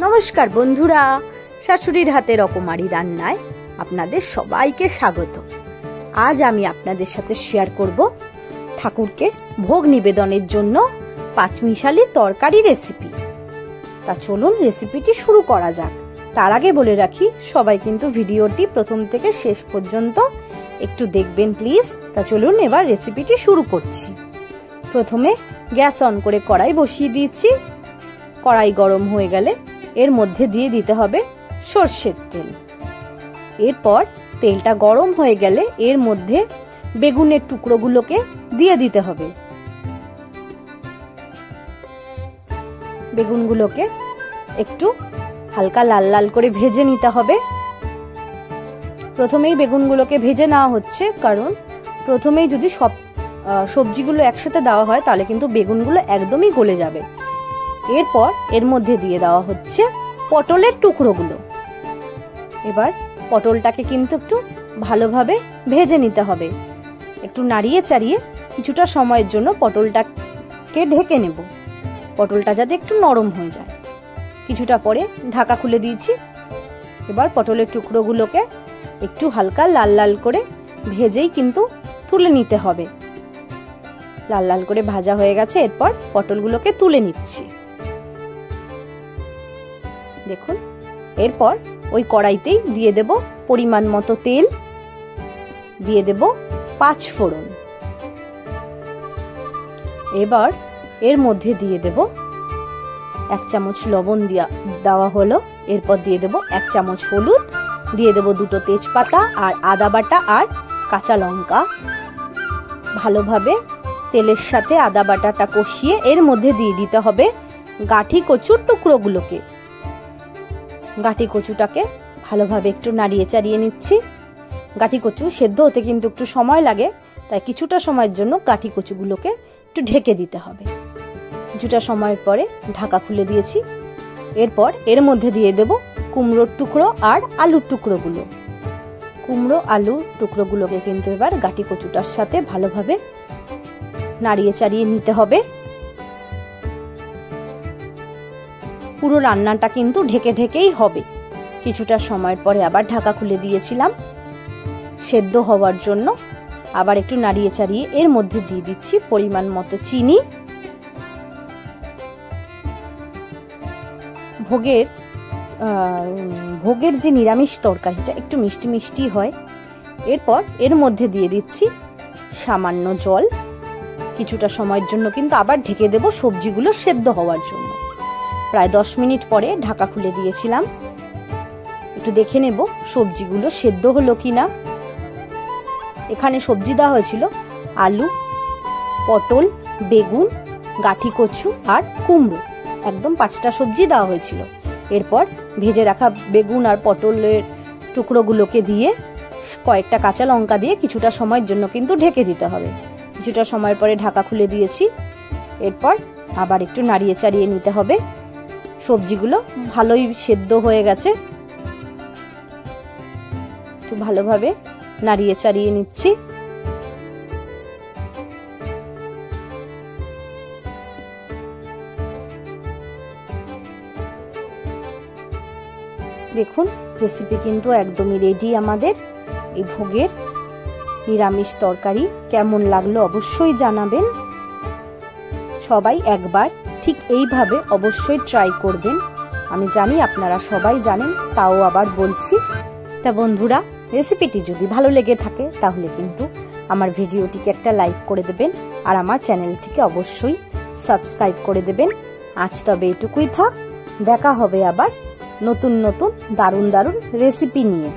নমস্কার বন্ধুরা, শাশুড়ির হাতে রকমারি রান্নায় আপনাদের সবাইকে স্বাগত। আজ আমি আপনাদের সাথে শেয়ার করব ঠাকুরকে ভোগ নিবেদনের জন্য পাঁচমিশালি তরকারি রেসিপি। তা চলুন রেসিপিটি শুরু করা যাক। তার আগে বলে রাখি, সবাই কিন্তু ভিডিওটি প্রথম থেকে শেষ পর্যন্ত একটু দেখবেন প্লিজ। তা চলুন এবার রেসিপিটি শুরু করছি। প্রথমে গ্যাস অন করে কড়াই বসিয়ে দিয়েছি। কড়াই গরম হয়ে গেলে এর মধ্যে দিয়ে দিতে হবে সর্ষের তেল। এরপর তেলটা গরম হয়ে গেলে এর মধ্যে বেগুনের টুকরোগুলোকে দিয়ে দিতে হবে। বেগুনগুলোকে একটু হালকা লাল লাল করে ভেজে নিতে হবে। প্রথমেই বেগুনগুলোকে ভেজে নেওয়া হচ্ছে, কারণ প্রথমেই যদি সব সবজিগুলো একসাথে দেওয়া হয় তাহলে কিন্তু বেগুনগুলো একদমই গলে যাবে। এরপর এর মধ্যে দিয়ে দেওয়া হচ্ছে পটলের টুকরোগুলো। এবার পটলটাকে কিন্তু একটু ভালোভাবে ভেজে নিতে হবে। একটু নাড়িয়ে চাড়িয়ে কিছুটা সময়ের জন্য পটলটাকে ঢেকে নেব, পটলটা যাতে একটু নরম হয়ে যায়। কিছুটা পরে ঢাকা খুলে দিয়েছি। এবার পটলের টুকরোগুলোকে একটু হালকা লাল লাল করে ভেজেই কিন্তু তুলে নিতে হবে। লাল লাল করে ভাজা হয়ে গেছে, এরপর পটলগুলোকে তুলে নিচ্ছি। দেখুন, এরপর ওই কড়াইতেই দিয়ে দেব পরিমাণ মতো তেল, দিয়ে দেব 5 ফোড়ন। এবার এর মধ্যে দিয়ে দেব 1 চামচ লবণ দেওয়া হলো। এরপর দিয়ে দেব 1 চামচ হলুদ, দিয়ে দেব 2টো তেজপাতা আর আদা বাটা আর কাঁচা লঙ্কা। ভালোভাবে তেলের সাথে আদা বাটাটা কষিয়ে এর মধ্যে দিয়ে দিতে হবে গাঁঠি কচুর টুকরোগুলোকে। গাঁঠি কচুটাকে ভালোভাবে একটু নাড়িয়ে চাড়িয়ে নিচ্ছি। গাঁঠি কচু সেদ্ধ হতে কিন্তু একটু সময় লাগে, তাই কিছুটা সময়ের জন্য গাঁঠি কচুগুলোকে একটু ঢেকে দিতে হবে। কিছুটা সময়ের পরে ঢাকা খুলে দিয়েছি। এরপর এর মধ্যে দিয়ে দেব কুমড়োর টুকরো আর আলুর টুকরোগুলো। কুমড়ো আলুর টুকরোগুলোকে কিন্তু এবার গাঁঠি কচুটার সাথে ভালোভাবে নাড়িয়ে চাড়িয়ে নিতে হবে। পুরো রান্নাটা কিন্তু ঢেকে ঢেকেই হবে। কিছুটা সময়ের পরে আবার ঢাকা খুলে দিয়েছিলাম সেদ্ধ হওয়ার জন্য। আবার একটু নাড়িয়ে চাড়িয়ে এর মধ্যে দিয়ে দিচ্ছি পরিমাণ মতো চিনি। ভোগের যে নিরামিষ তরকারিটা একটু মিষ্টি মিষ্টি হয়। এরপর এর মধ্যে দিয়ে দিচ্ছি সামান্য জল। কিছুটা সময়ের জন্য কিন্তু আবার ঢেকে দেব সবজিগুলো সেদ্ধ হওয়ার জন্য। প্রায় 10 মিনিট পরে ঢাকা খুলে দিয়েছিলাম। একটু দেখে নেব সবজিগুলো সেদ্ধ হলো কিনা। এখানে সবজি দেওয়া হয়েছিল আলু, পটল, বেগুন, গাঁঠি কচু আর কুমড়ো, একদম 5টা সবজি দেওয়া হয়েছিল। এরপর ভেজে রাখা বেগুন আর পটলের টুকরোগুলোকে দিয়ে কয়েকটা কাঁচা লঙ্কা দিয়ে কিছুটা সময়ের জন্য কিন্তু ঢেকে দিতে হবে। কিছুটা সময়ের পরে ঢাকা খুলে দিয়েছি। এরপর আবার একটু নাড়িয়ে চাড়িয়ে নিতে হবে। সবজিগুলো ভালোই সেদ্ধ হয়ে গেছে। একটু ভালোভাবে নাড়িয়ে চাড়িয়ে নিচ্ছি। দেখুন, রেসিপি কিন্তু একদমই রেডি আমাদের। এই ভোগের নিরামিষ তরকারি কেমন লাগলো অবশ্যই জানাবেন। সবাই একবার ঠিক এইভাবে অবশ্যই ট্রাই করবেন। আমি জানি আপনারা সবাই জানেন, তাও আবার বলছি। তা বন্ধুরা, রেসিপিটি যদি ভালো লেগে থাকে তাহলে কিন্তু আমার ভিডিওটিকে একটা লাইক করে দেবেন আর আমার চ্যানেলটিকে অবশ্যই সাবস্ক্রাইব করে দেবেন। আজ তবে এটুকুই থাক। দেখা হবে আবার নতুন নতুন দারুণ দারুণ রেসিপি নিয়ে।